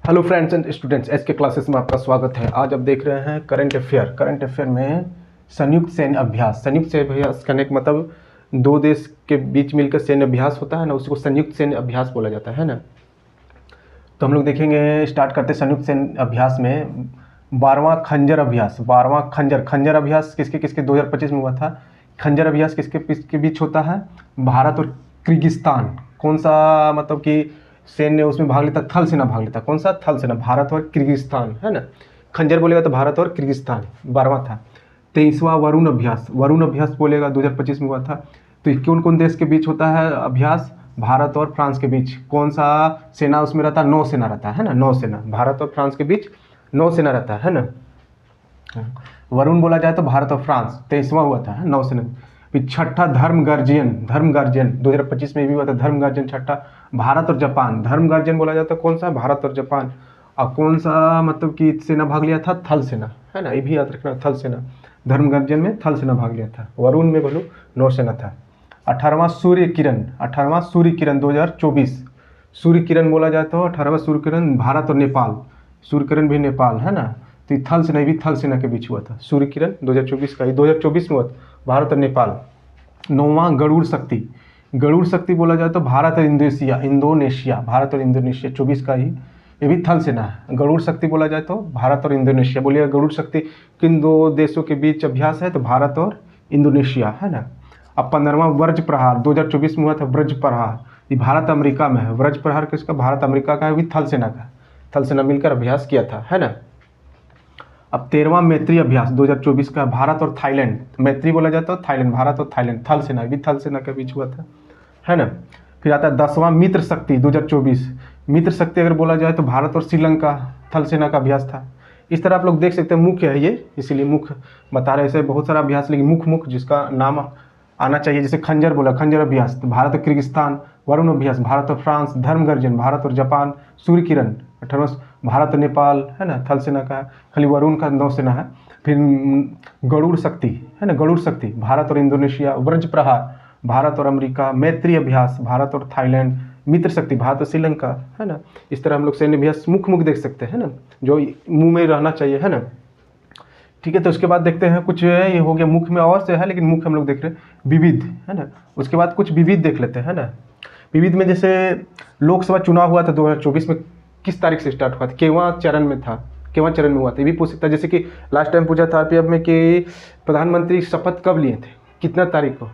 Hello friends and students, S के classes में आपका स्वागत है। आज आप देख रहे हैं करंट अफेयर में संयुक्त सैन्य अभ्यास। संयुक्त सैन्य अभ्यास करने का मतलब दो देश के बीच मिलकर सैन्य अभ्यास होता है ना, उसको संयुक्त सैन्य अभ्यास बोला जाता है ना। तो हम लोग देखेंगे, स्टार्ट करते संयुक्त सैन्य अभ्यास में 12वां खंजर अभ्यास। 12वां खंजर अभ्यास किसके किसके 2025 में हुआ था। खंजर अभ्यास किसके किसके बीच होता है? भारत और किर्गिस्तान। कौन सा मतलब कि सैन्य उसमें भाग लेता? थल सेना भाग लेता। कौन सा? थल सेना। भारत और किर्गिस्तान, है ना। खंजर बोलेगा तो भारत और किर्गिस्तान 12वां था। 23वां वरुण अभ्यास बोलेगा 2025 में हुआ था। तो कौन कौन देश के बीच होता है अभ्यास? भारत और फ्रांस के बीच। कौन सा सेना उसमें रहता? नौसेना रहता है ना, नौसेना। भारत और फ्रांस के बीच नौसेना रहता है ना। वरुण बोला जाए तो भारत और फ्रांस। 23वां हुआ था नौसेना। फिर छठा धर्म गर्जन 2025 में भी हुआ था। धर्म गर्जन छठा। भारत और जापान। धर्म गर्जन बोला जाता है कौन सा? भारत और जापान। और कौन सा मतलब कि सेना भाग लिया था? थल सेना, है ना। ये भी याद रखना, थल सेना। धर्म गर्जन में थल सेना भाग लिया था। वरुण में बोलो नौसेना था। 18वां सूर्य किरण 2024। सूर्य किरण बोला जाए तो 18वां सूर्य किरण भारत और नेपाल। सूर्य किरण भी नेपाल, है ना। तो थल सेना भी थल सेना के बीच हुआ था। सूर्य किरण 2024 का ही 2024 में हुआ था, भारत और नेपाल। 9वां गरुड़ शक्ति बोला जाए तो भारत और इंडोनेशिया। भारत और इंडोनेशिया 24 का ही, ये भी थल सेना है। गरुड़ शक्ति बोला जाए तो भारत और इंडोनेशिया। बोलिएगा गरुड़ शक्ति किन दो देशों के बीच अभ्यास है? तो भारत और इंडोनेशिया, है ना। अब 15वां वज्र प्रहार 2024 में हुआ था। वज्र प्रहार ये भारत अमेरिका में है। वज्र प्रहार किसका? भारत अमेरिका का है, भी थल सेना का। थल सेना मिलकर अभ्यास किया था, है ना। अब 13वां मैत्री अभ्यास 2024 का, भारत और थाईलैंड। मैत्री बोला जाता है थाईलैंड, भारत और थाईलैंड। थल सेना भी थल सेना के बीच हुआ था, है ना। फिर आता है 10वां मित्र शक्ति 2024। मित्र शक्ति अगर बोला जाए तो भारत और श्रीलंका, थल सेना का अभ्यास था। इस तरह आप लोग देख सकते हैं, मुख्य है ये, इसीलिए मुख्य बता रहे। ऐसे बहुत सारा अभ्यास, लेकिन मुख्य जिसका नाम आना चाहिए। जैसे खंजर बोला, खंजर अभ्यास तो भारत और किर्गिस्तान। वरुण अभ्यास भारत और फ्रांस। धर्म गर्जन भारत और जापान। सूर्य किरण 18वां भारत और नेपाल, है ना, थल सेना का। खाली वरुण का नौसेना है। फिर गरुड़ शक्ति, है ना, गरुड़ शक्ति भारत और इंडोनेशिया। वज्र प्रहार भारत और अमेरिका। मैत्री अभ्यास भारत और थाईलैंड। मित्र शक्ति भारत और श्रीलंका, है ना। इस तरह हम लोग सैन्य अभ्यास मुख्य देख सकते हैं ना, जो मुंह में रहना चाहिए, है ना। ठीक है, तो उसके बाद देखते हैं कुछ, ये हो गया मुख्य में, और से है लेकिन मुख्य हम लोग देख रहे हैं विविध, है ना। उसके बाद कुछ विविध देख लेते हैं ना। विविध में जैसे लोकसभा चुनाव हुआ था 2024 में, किस तारीख से स्टार्ट हुआ था? केवां चरण में था, केवां चरण में हुआ था, ये भी पूछ सकता है। जैसे कि लास्ट टाइम पूछा था आरपीएफ में कि प्रधानमंत्री शपथ कब लिए थे, कितना तारीख को,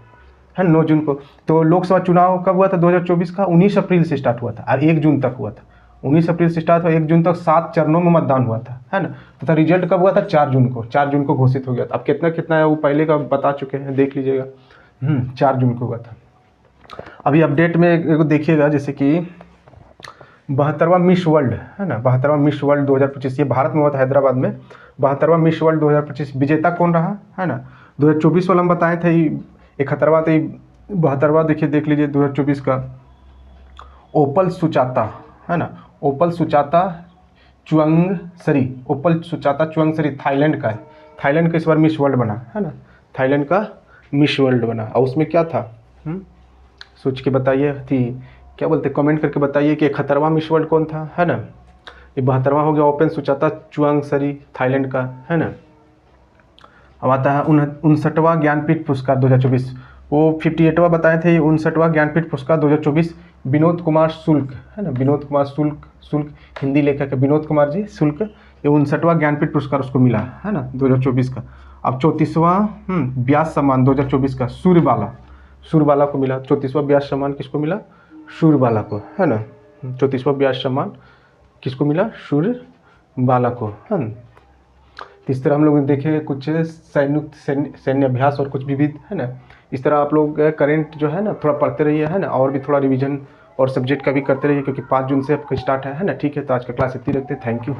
है 9 जून को। तो लोकसभा चुनाव कब हुआ था 2024 का? 19 अप्रैल से स्टार्ट हुआ था और 1 जून तक हुआ था। 19 अप्रैल से स्टार्ट हुआ, 1 जून तक 7 चरणों में मतदान हुआ था, है ना। तथा रिजल्ट कब हुआ था? 4 जून को। 4 जून को घोषित हो गया था। अब कितना है वो पहले का बता चुके हैं, देख लीजिएगा। 4 जून को हुआ था। अभी अपडेट में एक देखिएगा, जैसे कि 72वां मिस वर्ल्ड, है ना, 72वां मिस वर्ल्ड 2025, ये भारत में हुआ था, हैदराबाद में। 72वां मिस वर्ल्ड 2025 विजेता कौन रहा, है ना। 2024 वाला हम बताए थे, 71वां, तो 72वां देखिए, देख लीजिए 2024 का। ओपल सुचाता, है ना, ओपल सुचाता चुआंगसरी थाईलैंड का है। थाईलैंड का इस बार मिस वर्ल्ड बना, है ना। थाईलैंड का मिस वर्ल्ड बना। और उसमें क्या था, सोच के बताइए, थी क्या बोलते, कमेंट करके बताइए कि 71वां मिस वर्ल्ड कौन था, है ना। ये 72वां हो गया ओपन सुचाता चुआंगसरी थाईलैंड का, है ना। अब आता है 59वां ज्ञानपीठ पुरस्कार 2024। वो 58वां बताए थे, 59वां ज्ञानपीठ पुरस्कार 2024 विनोद कुमार शुक्ल, है ना। विनोद कुमार शुक्ल हिंदी लेखक है, विनोद कुमार जी शुक्ल। ये 59वां ज्ञानपीठ पुरस्कार उसको मिला, है ना, 2024 का। अब 34वां व्यास सम्मान 2024 का सूर्यबाला को मिला। 34वां व्यास सम्मान किसको मिला? सूर्यबाला को, है ना। 34वां व्यास सम्मान किसको मिला? सूर्यबाला को, है ना। इस तरह हम लोग देखे कुछ सैन्य अभ्यास और कुछ विविध, है ना। इस तरह आप लोग करेंट जो है ना थोड़ा पढ़ते रहिए, है ना, और भी थोड़ा रिवीजन और सब्जेक्ट का भी करते रहिए, क्योंकि 5 जून से आपका स्टार्ट है ना। ठीक है, तो आज का क्लास इतनी रखते हैं। Thank you.